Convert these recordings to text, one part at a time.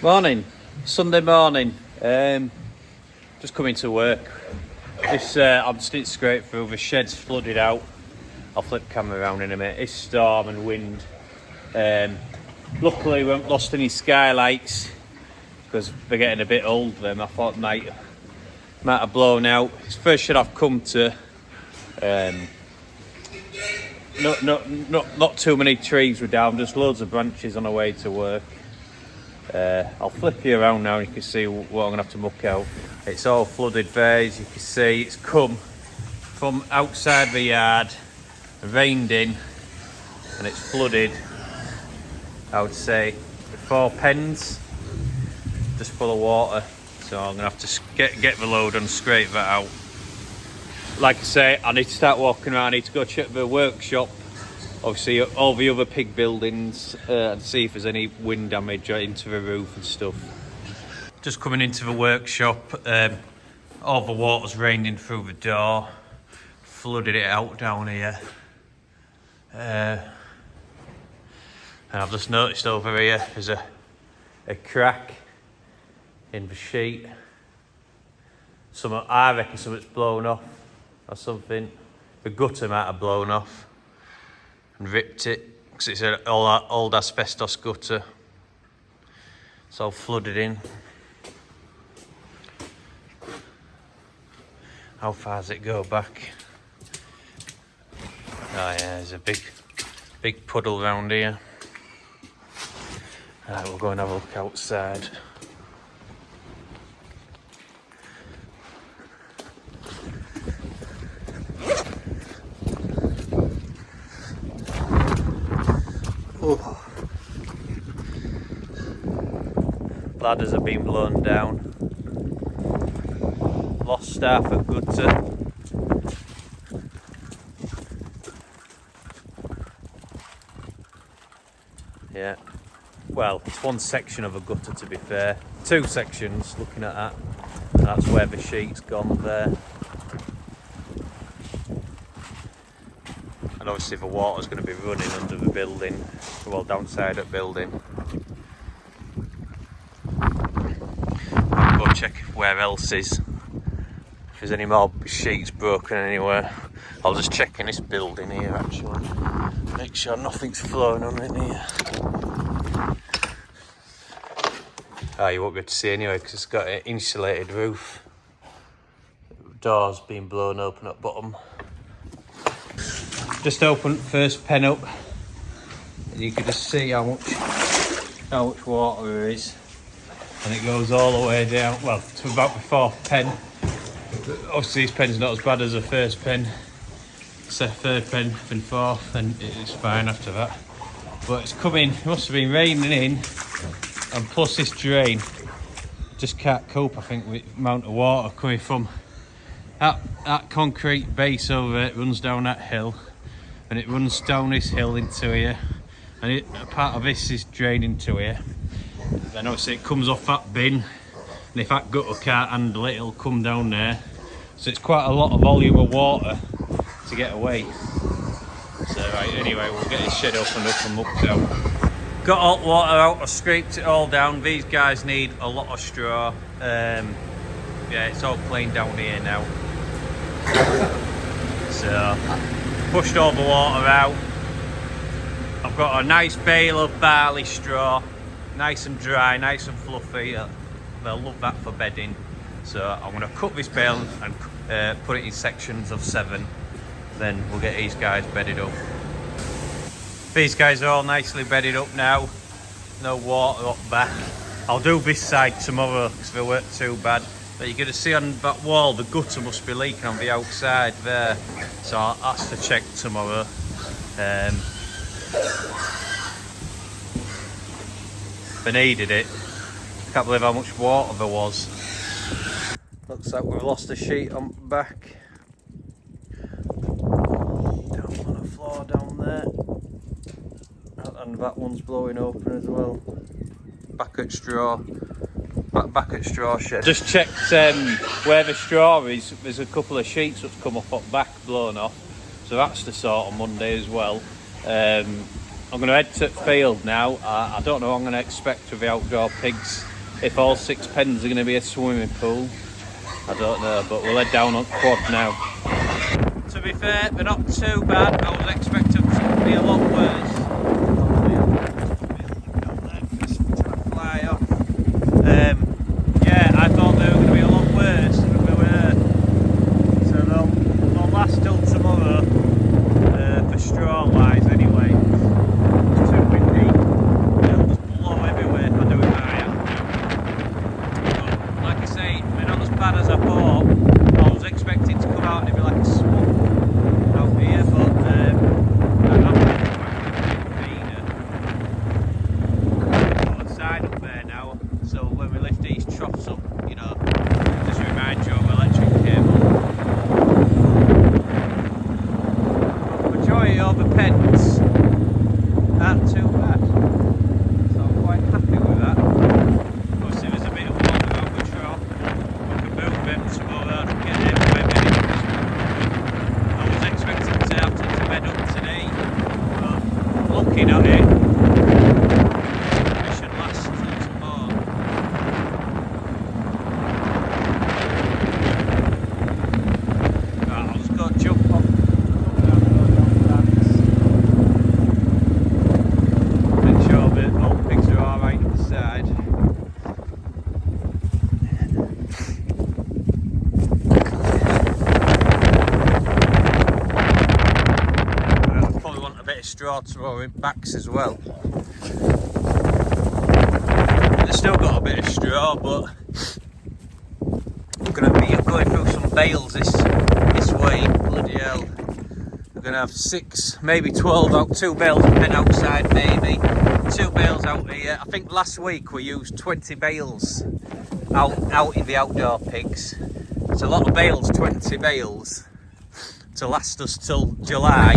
Morning, Sunday morning. Just coming to work. I'm just need to scrape through. The shed's flooded out. I'll flip the camera around in a minute. It's storm and wind. Luckily we haven't lost any skylights because they're getting a bit old. Them I thought might have blown out. It's the first shed I've come to. Not too many trees were down. Just loads of branches on the way to work. I'll flip you around now and you can see what I'm going to have to muck out. It's all flooded there, as you can see. It's come from outside the yard, rained in, and it's flooded, I would say, 4 pens, just full of water. So I'm going to have to get the load and scrape that out. Like I say, I need to start walking around. I need to go check the workshop. Obviously all the other pig buildings and see if there's any wind damage into the roof and stuff. Just coming into the workshop, all the water's rained in through the door, flooded it out down here. And I've just noticed over here there's a crack in the sheet. I reckon something's blown off or something. The gutter might have blown off and ripped it, because it's an old asbestos gutter. It's all flooded in. How far does it go back? Oh yeah, there's a big puddle around here. Right, we'll go and have a look outside. Oh. Ladders have been blown down. Lost half a gutter. Yeah. Well, it's one section of a gutter, to be fair. 2 sections, looking at that. And that's where the sheet's gone there. And obviously the water's going to be running under the building, well, downside of the building. I'll go check where else is. If there's any more sheets broken anywhere. I'll just check in this building here actually. Make sure nothing's flowing on in here. You won't be able to see anyway because it's got an insulated roof. The door's been blown open at bottom. Just opened first pen up, and you can just see how much water there is, and it goes all the way down. Well, to about the 4th pen. Obviously, this pen's not as bad as the first pen. It's the 3rd pen, then 4th, and it's fine after that. But it's coming. It must have been raining in, and plus this drain just can't cope. I think with the amount of water coming from that concrete base over it, runs down that hill. And it runs down this hill into here, and a part of this is draining into here. Then obviously it comes off that bin, and if that gutter can't handle it, it'll come down there. So it's quite a lot of volume of water to get away. So right, anyway, we'll get this shed opened up and mucked out. Got hot water out, I scraped it all down. These guys need a lot of straw. Yeah, it's all clean down here now. So pushed all the water out. I've got a nice bale of barley straw, nice and dry, nice and fluffy. They'll love that for bedding. So I'm going to cut this bale and put it in sections of 7. Then we'll get these guys bedded up. These guys are all nicely bedded up now. No water up back. I'll do this side tomorrow because they weren't too bad. But you're going to see on that wall, the gutter must be leaking on the outside there. So I'll ask to check tomorrow. They needed it. I can't believe how much water there was. Looks like we've lost a sheet on the back. Down on the floor down there. And that one's blowing open as well. Back at straw shed. Just checked where the straw is. There's a couple of sheets that's come off at back blown off, so that's to sort on Monday as well. I'm going to head to the field now. I don't know what I'm going to expect with the outdoor pigs. If all 6 pens are going to be a swimming pool, I don't know, but we'll head down on quad now. To be fair, they're not too bad. I was expecting them to be a lot worse. Fly off. Yeah, I thought they were going to be a lot worse than they were. So they'll last till tomorrow for straw lies anyway. It's too windy. It'll just blow everywhere if I do it my hand. But like I say, they're not as bad as I thought. I was expecting to come out and it'd be like a swamp out here, but I'm not got a sign up there now, so when we lift these troughs up, you know, just remind you of electric cable. But the majority of the pens aren't too bad, so I'm quite happy with that. Obviously there's a bit of water around the trough, we can move them tomorrow and get everywhere ready. I was expecting to have to bed up today, but looking at it, it should last till tomorrow. Right, I'll just go jump on. Make sure that all pigs are alright inside. I probably want a bit of straw to throw in backs as well. They've still got a bit of straw, but we're going to be going through some bales this way. Bloody hell. We're going to have 6, maybe 12 out, 2 bales of pen outside, maybe 2 bales out here. I think last week we used 20 bales out in the outdoor pigs. It's a lot of bales, 20 bales to last us till July.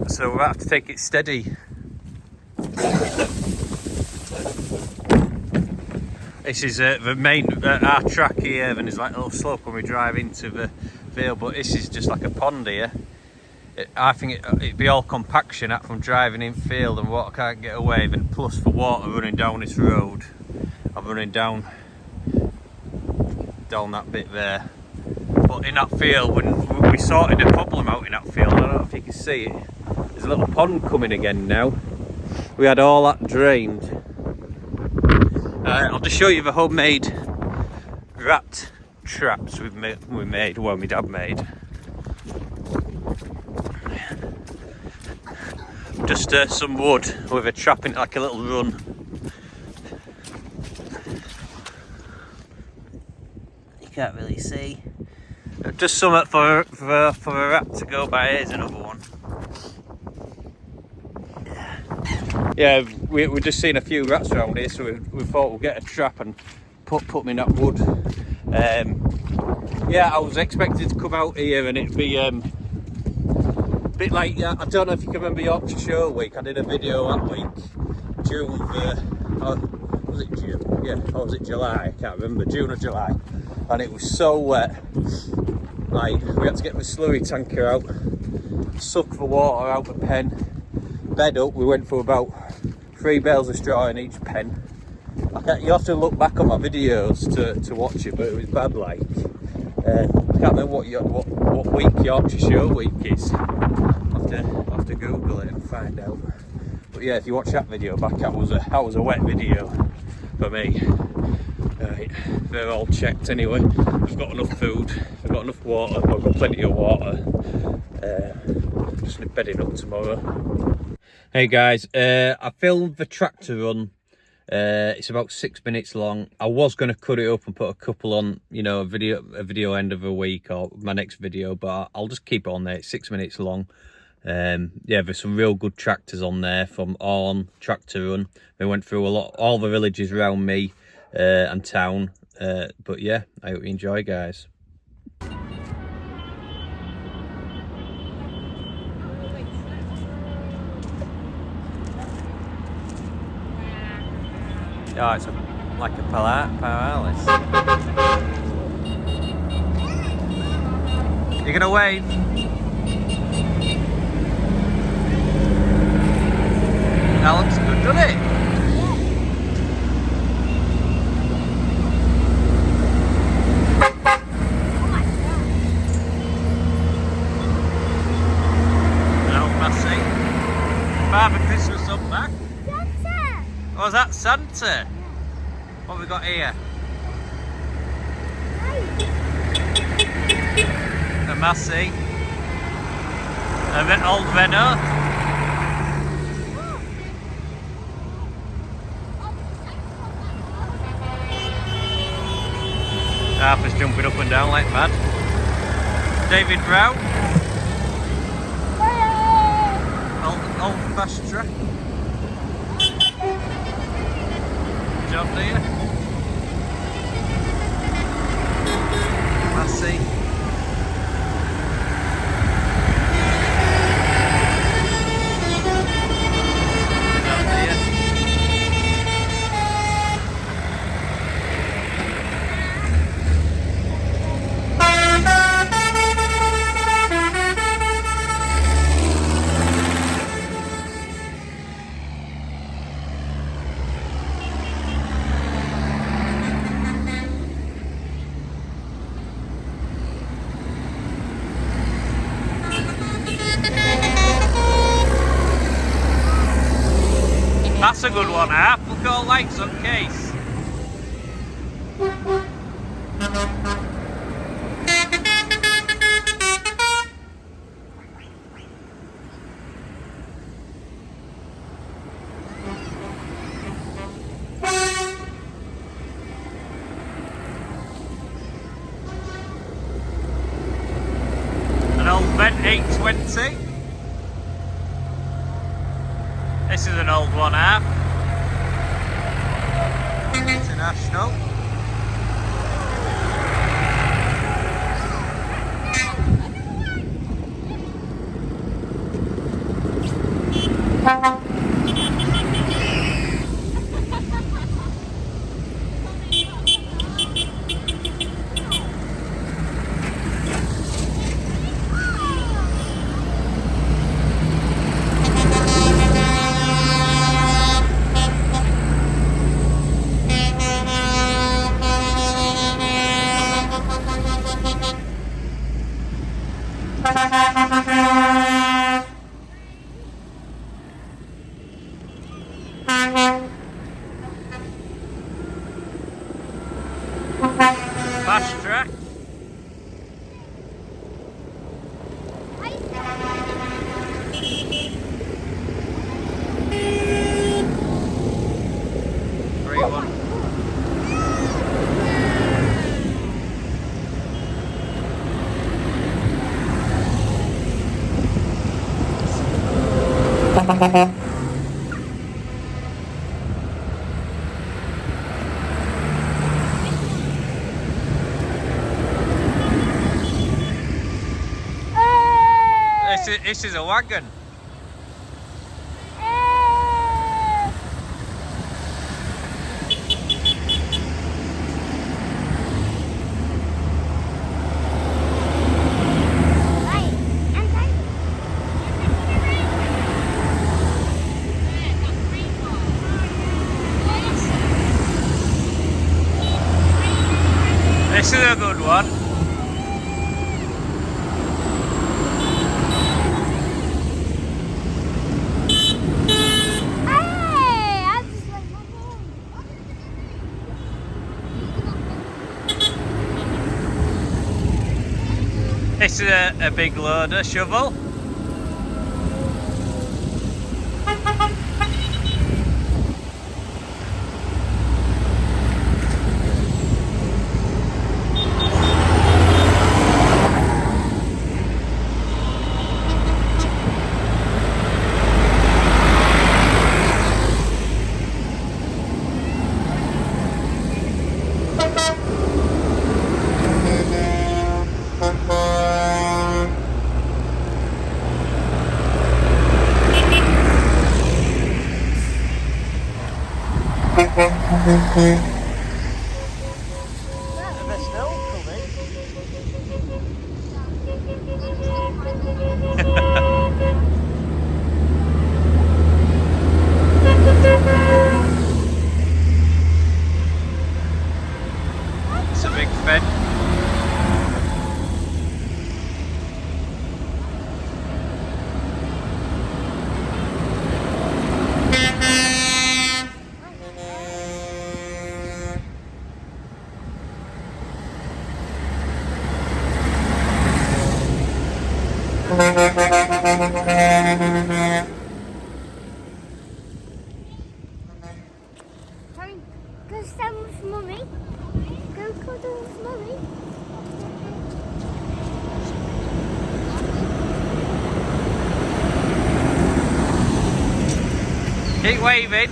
So we'll have to take it steady. This is the main, our track here, and there's like a little slope when we drive into the field, but this is just like a pond here. I think it'd be all compaction up from driving in field and water can't get away, and plus for water running down this road. I'm running down that bit there. But in that field, when we sorted a problem out in that field, I don't know if you can see it, there's a little pond coming again now. We had all that drained. I'll just show you the homemade rat traps we made, well my dad made. Just some wood with a trap in it, like a little run. You can't really see. Just something for a rat to go by. Here's another one. Yeah, we've just seen a few rats around here, so we thought we'd get a trap and put them in that wood. Yeah, I was expecting to come out here and it'd be a bit like, I don't know if you can remember Yorkshire Show Week. I did a video that week, June, was it June? Yeah, or was it July? I can't remember, June or July. And it was so wet, like we had to get the slurry tanker out, suck the water out the pen, bed up. We went for about 3 bales of straw in each pen. You have to look back on my videos to watch it, but it was bad like. I can't remember what week Yorkshire Show Week is. I'll have to Google it and find out. But yeah, if you watch that video back, that was a wet video for me. Right, they're all checked anyway. I've got enough food, I've got enough water, I've got plenty of water. Just bedding up tomorrow. Hey guys, I filmed the tractor run. It's about 6 minutes long. I was going to cut it up and put a couple on, you know, a video end of a week or my next video, but I'll just keep it on there. It's 6 minutes long. Yeah, there's some real good tractors on there from On Tractor Run. We went through all the villages around me and town. But yeah, I hope you enjoy, guys. Oh, it's like a paralysis. You're gonna wave? Done it? Father Christmas up back. Santa! Oh, is that Santa? Yeah. What have we got here? A Massey. A bit old Venno. Harper's jumping up and down like mad. David Brown. Old fast track. John Deere. Massey. John Deere. That's a good one, Harp. Look at all lights on case. An old Vent 820. This is an old one, Harp. International. Fast track. This is a wagon. This is a good one. This is a big loader shovel. They're still coming. Keep waving.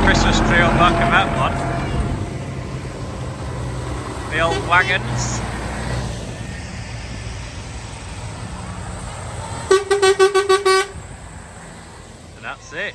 Christmas tree up back of that one. The old wagons. And that's it.